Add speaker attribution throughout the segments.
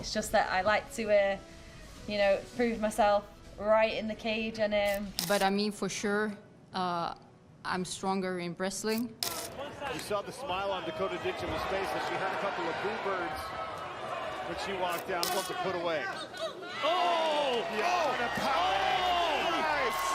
Speaker 1: It's just that I like to, you know, prove myself right in the cage. And
Speaker 2: But I mean, for sure, I'm stronger in wrestling.
Speaker 3: You saw the smile on Dakota Ditcheva's face as she heard a couple of boo birds when she walked down, one to put away. Oh! Yeah, and a power.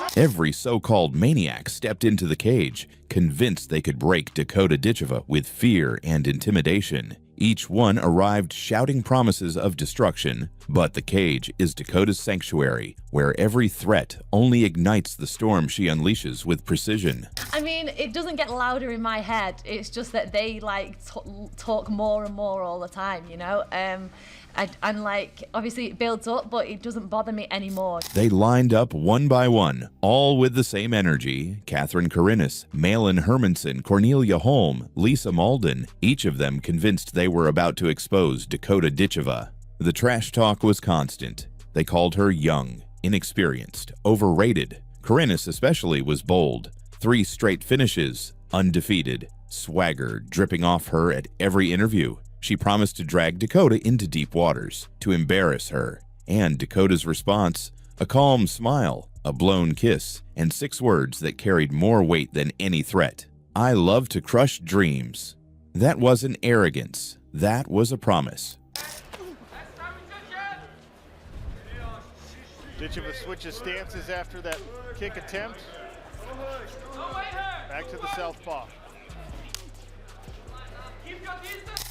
Speaker 3: Nice.
Speaker 4: Every so-called maniac stepped into the cage, convinced they could break Dakota Ditcheva with fear and intimidation. Each one arrived shouting promises of destruction, but the cage is Dakota's sanctuary, where every threat only ignites the storm she unleashes with precision.
Speaker 1: I mean, it doesn't get louder in my head. It's just that they like talk more and more all the time, you know? And like, obviously it builds up, but it doesn't bother me anymore.
Speaker 4: They lined up one by one, all with the same energy. Catherine Karinis, Malin Hermanson, Cornelia Holm, Lisa Malden, each of them convinced they were about to expose Dakota Ditcheva. The trash talk was constant. They called her young, inexperienced, overrated. Karinis especially was bold. 3 straight finishes, undefeated, swagger dripping off her at every interview. She promised to drag Dakota into deep waters, to embarrass her. And Dakota's response? A calm smile, a blown kiss, and 6 words that carried more weight than any threat. I love to crush dreams. That wasn't arrogance. That was a promise.
Speaker 3: Ditcheva switches stances after that kick attempt. Back to the southpaw.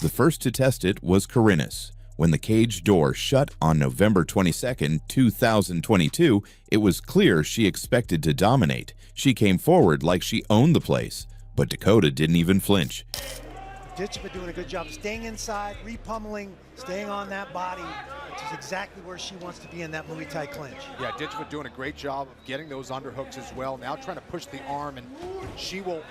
Speaker 4: The first to test it was Karinis. When the cage door shut on November 22, 2022, it was clear she expected to dominate. She came forward like she owned the place, but Dakota didn't even flinch.
Speaker 5: Ditcheva doing a good job staying inside, repummeling, staying on that body, which is exactly where she wants to be in that Muay Thai clinch.
Speaker 6: Yeah, Ditcheva doing a great job of getting those underhooks as well. Now trying to push the arm, and she will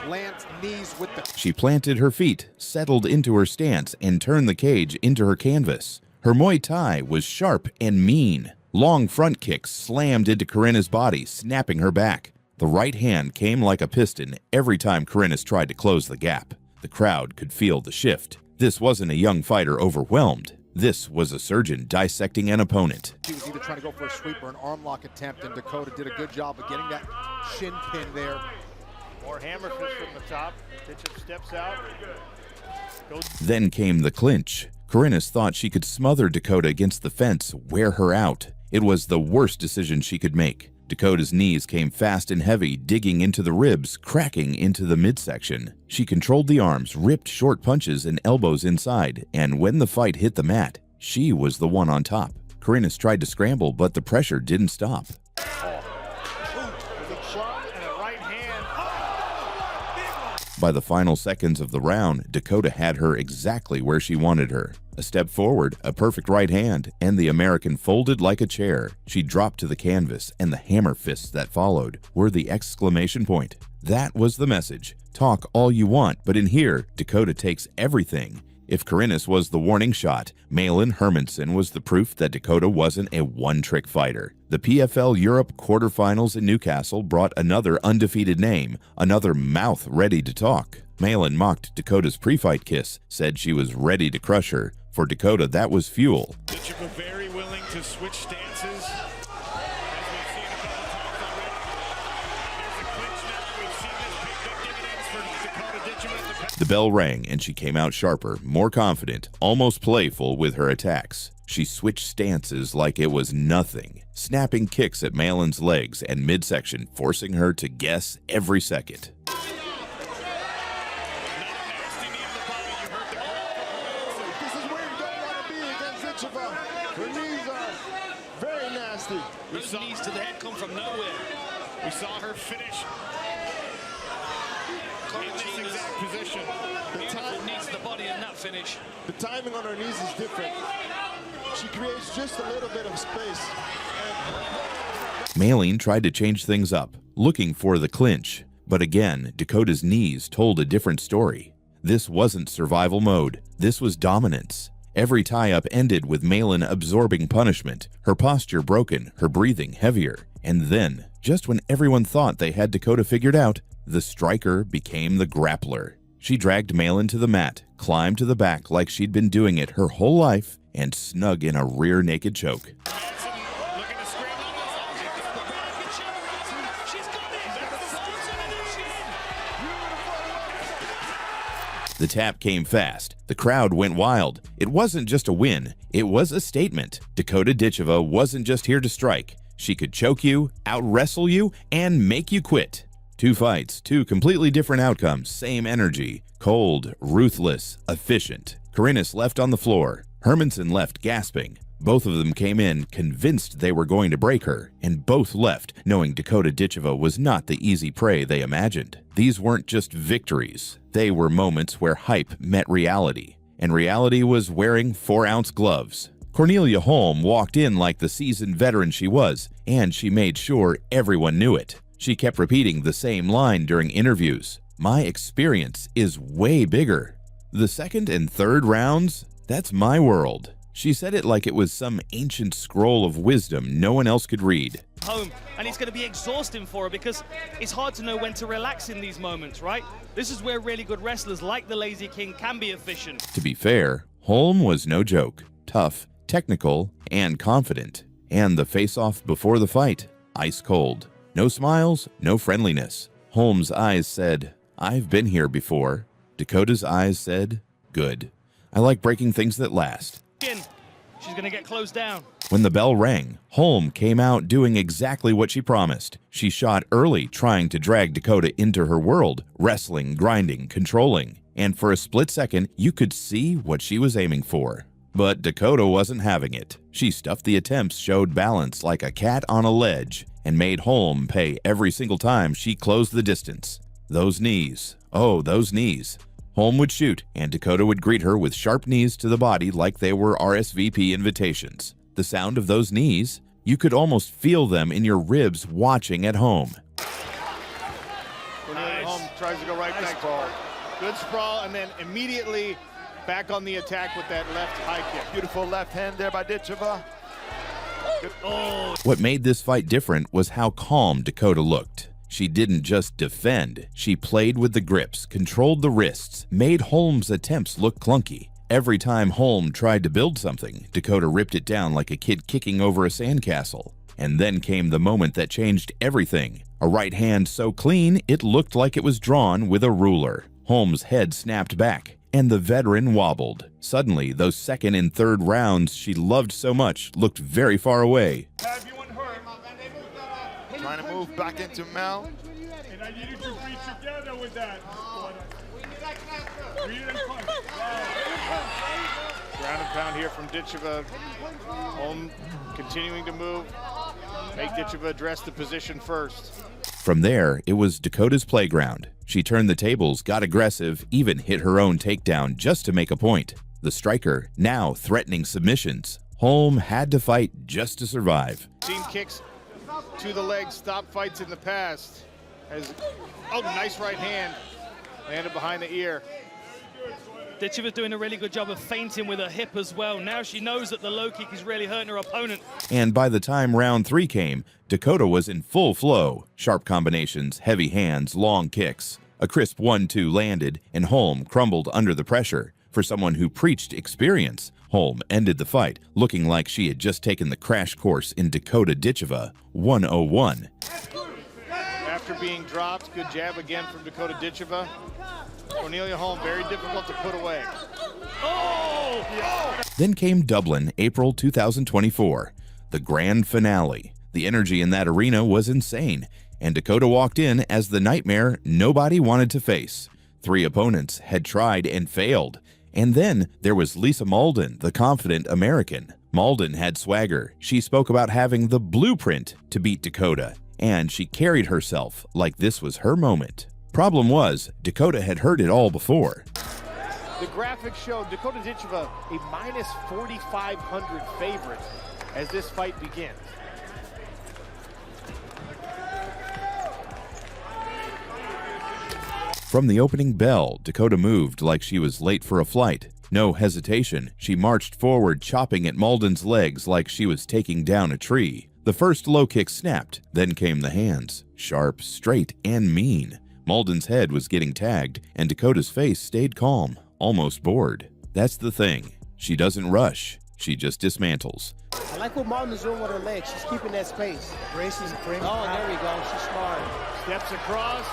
Speaker 6: land knees with the...
Speaker 4: She planted her feet, settled into her stance, and turned the cage into her canvas. Her Muay Thai was sharp and mean. Long front kicks slammed into Karinis' body, snapping her back. The right hand came like a piston every time Karinis tried to close the gap. The crowd could feel the shift. This wasn't a young fighter overwhelmed. This was a surgeon dissecting an opponent.
Speaker 6: She was either trying to go for a sweep or an arm lock attempt, and Dakota did a good job of getting that shin pin there.
Speaker 3: More hammer fist from the top. Ditcheva steps out.
Speaker 4: Then came the clinch. Karinis thought she could smother Dakota against the fence, wear her out. It was the worst decision she could make. Dakota's knees came fast and heavy, digging into the ribs, cracking into the midsection. She controlled the arms, ripped short punches and elbows inside, and when the fight hit the mat, she was the one on top. Karinis tried to scramble, but the pressure didn't stop. By the final seconds of the round, Dakota had her exactly where she wanted her. A step forward, a perfect right hand, and the American folded like a chair. She dropped to the canvas, and the hammer fists that followed were the exclamation point. That was the message. Talk all you want, but in here, Dakota takes everything. If Karinis was the warning shot, Malin Hermanson was the proof that Dakota wasn't a one-trick fighter. The PFL Europe quarterfinals in Newcastle brought another undefeated name, another mouth ready to talk. Malin mocked Dakota's pre-fight kiss, said she was ready to crush her. For Dakota, that was fuel.
Speaker 7: Ditcheva very willing to switch stances.
Speaker 4: The bell rang and she came out sharper, more confident, almost playful with her attacks. She switched stances like it was nothing, snapping kicks at Malin's legs and midsection, forcing her to guess every second.
Speaker 5: This is where you don't want to be against Ditcheva. Her knees are very nasty.
Speaker 7: Those knees to the head come from nowhere. We saw her finish in this exact position.
Speaker 8: Beautiful knees to the body in that finish.
Speaker 5: The timing on her knees is different. She creates just a little bit of space.
Speaker 4: Malin tried to change things up, looking for the clinch. But again, Dakota's knees told a different story. This wasn't survival mode. This was dominance. Every tie-up ended with Malin absorbing punishment, her posture broken, her breathing heavier. And then, just when everyone thought they had Dakota figured out, the striker became the grappler. She dragged Malin to the mat, climbed to the back like she'd been doing it her whole life, and snug in a rear naked choke.
Speaker 7: Looking to scream she's got it.
Speaker 4: The tap came fast. The crowd went wild. It wasn't just a win, it was a statement. Dakota Ditcheva wasn't just here to strike. She could choke you, out-wrestle you, and make you quit. 2 fights, 2 completely different outcomes, same energy. Cold, ruthless, efficient. Karinis left on the floor. Hermanson left gasping. Both of them came in convinced they were going to break her, and both left knowing Dakota Ditcheva was not the easy prey they imagined. These weren't just victories. They were moments where hype met reality, and reality was wearing 4-ounce gloves. Cornelia Holm walked in like the seasoned veteran she was, and she made sure everyone knew it. She kept repeating the same line during interviews. My experience is way bigger. The second and third rounds, that's my world. She said it like it was some ancient scroll of wisdom no one else could read.
Speaker 9: Home, and it's going to be exhausting for her because it's hard to know when to relax in these moments, right? This is where really good wrestlers like the Lazy King can be efficient.
Speaker 4: To be fair, Holm was no joke. Tough, technical, and confident. And the face-off before the fight, ice cold. No smiles, no friendliness. Holm's eyes said, I've been here before. Dakota's eyes said, good. I like breaking things that last.
Speaker 9: She's going to get closed down.
Speaker 4: When the bell rang, Holm came out doing exactly what she promised. She shot early, trying to drag Dakota into her world, wrestling, grinding, controlling. And for a split second, you could see what she was aiming for. But Dakota wasn't having it. She stuffed the attempts, showed balance like a cat on a ledge, and made Holm pay every single time she closed the distance. Those knees. Oh, those knees. Holm would shoot, and Dakota would greet her with sharp knees to the body like they were RSVP invitations. The sound of those knees, you could almost feel them in your ribs watching at home.
Speaker 3: Cornelia Holm tries to go right back. Good sprawl, and then immediately back on the attack with that left high kick.
Speaker 10: Beautiful left hand there by Ditcheva.
Speaker 3: Oh.
Speaker 4: What made this fight different was how calm Dakota looked. She didn't just defend, she played with the grips, controlled the wrists, made Holm's attempts look clunky. Every time Holm tried to build something, Dakota ripped it down like a kid kicking over a sandcastle. And then came the moment that changed everything. A right hand so clean, it looked like it was drawn with a ruler. Holm's head snapped back, and the veteran wobbled. Suddenly, those second and third rounds she loved so much looked very far away.
Speaker 10: Trying to move back into Mel.
Speaker 3: And I needed to reach together with that. Ground and pound here from Ditcheva. Holm continuing to move. Make Ditcheva address the position first.
Speaker 4: From there, it was Dakota's playground. She turned the tables, got aggressive, even hit her own takedown just to make a point. The striker, now threatening submissions. Holm had to fight just to survive.
Speaker 3: Team kicks to the legs, stop fights in the past. Nice right hand. Landed behind the ear.
Speaker 9: Ditcheva's doing a really good job of feinting with her hip as well. Now she knows that the low kick is really hurting her opponent.
Speaker 4: And by the time round 3 came, Dakota was in full flow. Sharp combinations, heavy hands, long kicks. A crisp 1-2 landed, and Holm crumbled under the pressure. For someone who preached experience, Holm ended the fight looking like she had just taken the crash course in Dakota Ditcheva 101.
Speaker 3: After being dropped, good jab again from Dakota Ditcheva. Cornelia Holm, very difficult to put away.
Speaker 4: Then came Dublin, April 2024, the grand finale. The energy in that arena was insane, and Dakota walked in as the nightmare nobody wanted to face. 3 opponents had tried and failed. And then there was Lisa Malden, the confident American. Malden had swagger. She spoke about having the blueprint to beat Dakota, and she carried herself like this was her moment. Problem was, Dakota had heard it all before.
Speaker 3: The graphics showed Dakota Ditcheva a minus 4,500 favorite as this fight begins.
Speaker 4: From the opening bell, Dakota moved like she was late for a flight. No hesitation, she marched forward, chopping at Malden's legs like she was taking down a tree. The first low kick snapped, then came the hands. Sharp, straight, and mean. Malden's head was getting tagged, and Dakota's face stayed calm, almost bored. That's the thing. She doesn't rush. she just dismantles.
Speaker 11: I like what Martin's doing with her legs. She's keeping that space.
Speaker 5: Racing, framing.
Speaker 11: Oh, there we go. She's smart.
Speaker 3: Steps across.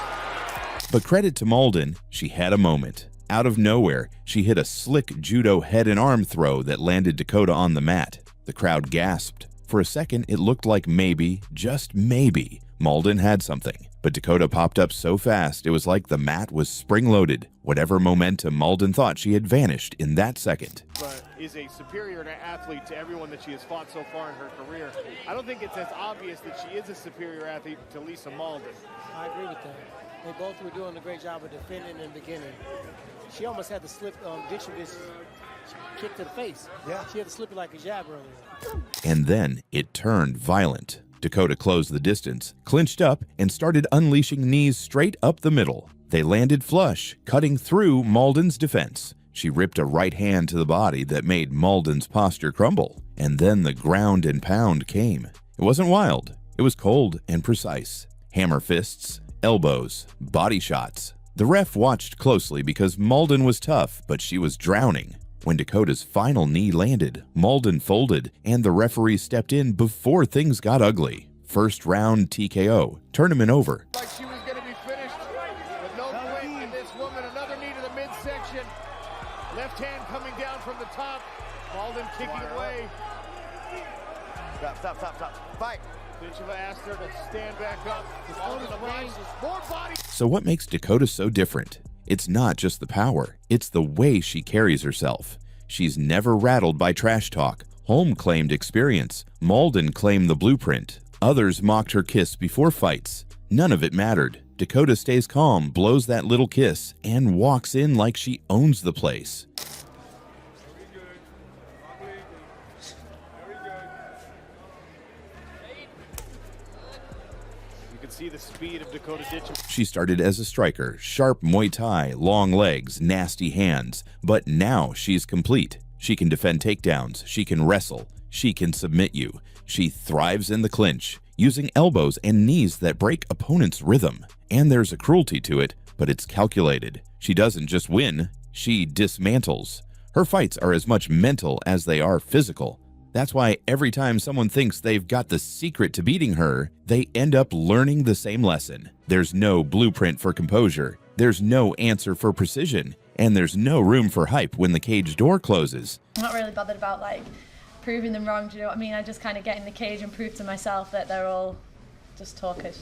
Speaker 4: But credit to Malden, she had a moment. Out of nowhere, she hit a slick judo head and arm throw that landed Dakota on the mat. The crowd gasped. For a second, it looked like maybe, just maybe, Malden had something. But Dakota popped up so fast, it was like the mat was spring-loaded. Whatever momentum Malden thought, she had vanished in that second.
Speaker 3: But is a superior athlete to everyone that she has fought so far in her career. I don't think it's as obvious that she is a superior athlete to Lisa Malden.
Speaker 11: I agree with that. They both were doing a great job of defending in the beginning. She almost had to slip Ditcheva's kick to the face.
Speaker 5: Yeah.
Speaker 11: She had to slip it like a jab earlier.
Speaker 4: And then it turned violent. Dakota closed the distance, clinched up, and started unleashing knees straight up the middle. They landed flush, cutting through Malden's defense. She ripped a right hand to the body that made Malden's posture crumble. And then the ground and pound came. It wasn't wild. It was cold and precise. Hammer fists, elbows, body shots. The ref watched closely because Malden was tough, but she was drowning. When Dakota's final knee landed, Malden folded, and the referee stepped in before things got ugly. First round TKO, tournament over.
Speaker 3: Like she was going to be finished, but no quit in this woman. Another knee to the midsection. Left hand coming down from the top. Malden kicking away.
Speaker 10: Stop. Fight.
Speaker 3: Ditcheva asked her to stand back up. More body.
Speaker 4: So what makes Dakota so different? It's not just the power, it's the way she carries herself. She's never rattled by trash talk. Holm claimed experience. Malden claimed the blueprint. Others mocked her kiss before fights. None of it mattered. Dakota stays calm, blows that little kiss, and walks in like she owns the place.
Speaker 3: See the speed of Dakota Ditcheva.
Speaker 4: She started as a striker, sharp Muay Thai, long legs, nasty hands, but now she's complete. She can defend takedowns, she can wrestle, she can submit you. She thrives in the clinch, using elbows and knees that break opponents' rhythm. And there's a cruelty to it, but it's calculated. She doesn't just win, she dismantles. Her fights are as much mental as they are physical. That's why every time someone thinks they've got the secret to beating her, they end up learning the same lesson. There's no blueprint for composure, there's no answer for precision, and there's no room for hype when the cage door closes.
Speaker 1: I'm not really bothered about proving them wrong, do you know what I mean? I just kind of get in the cage and prove to myself that they're all just talkers.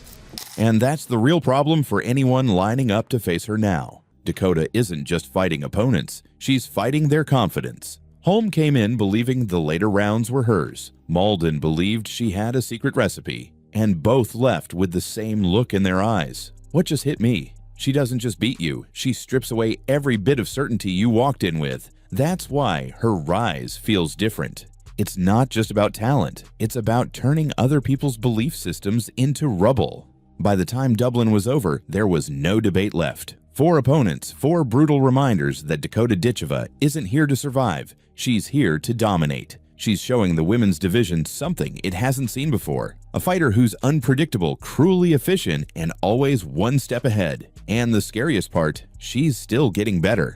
Speaker 4: And that's the real problem for anyone lining up to face her now. Dakota isn't just fighting opponents, she's fighting their confidence. Holm came in believing the later rounds were hers. Malden believed she had a secret recipe, and both left with the same look in their eyes. What just hit me? She doesn't just beat you, she strips away every bit of certainty you walked in with. That's why her rise feels different. It's not just about talent, it's about turning other people's belief systems into rubble. By the time Dublin was over, there was no debate left. 4 opponents, 4 brutal reminders that Dakota Ditcheva isn't here to survive. She's here to dominate. She's showing the women's division something it hasn't seen before. A fighter who's unpredictable, cruelly efficient, and always one step ahead. And the scariest part, she's still getting better.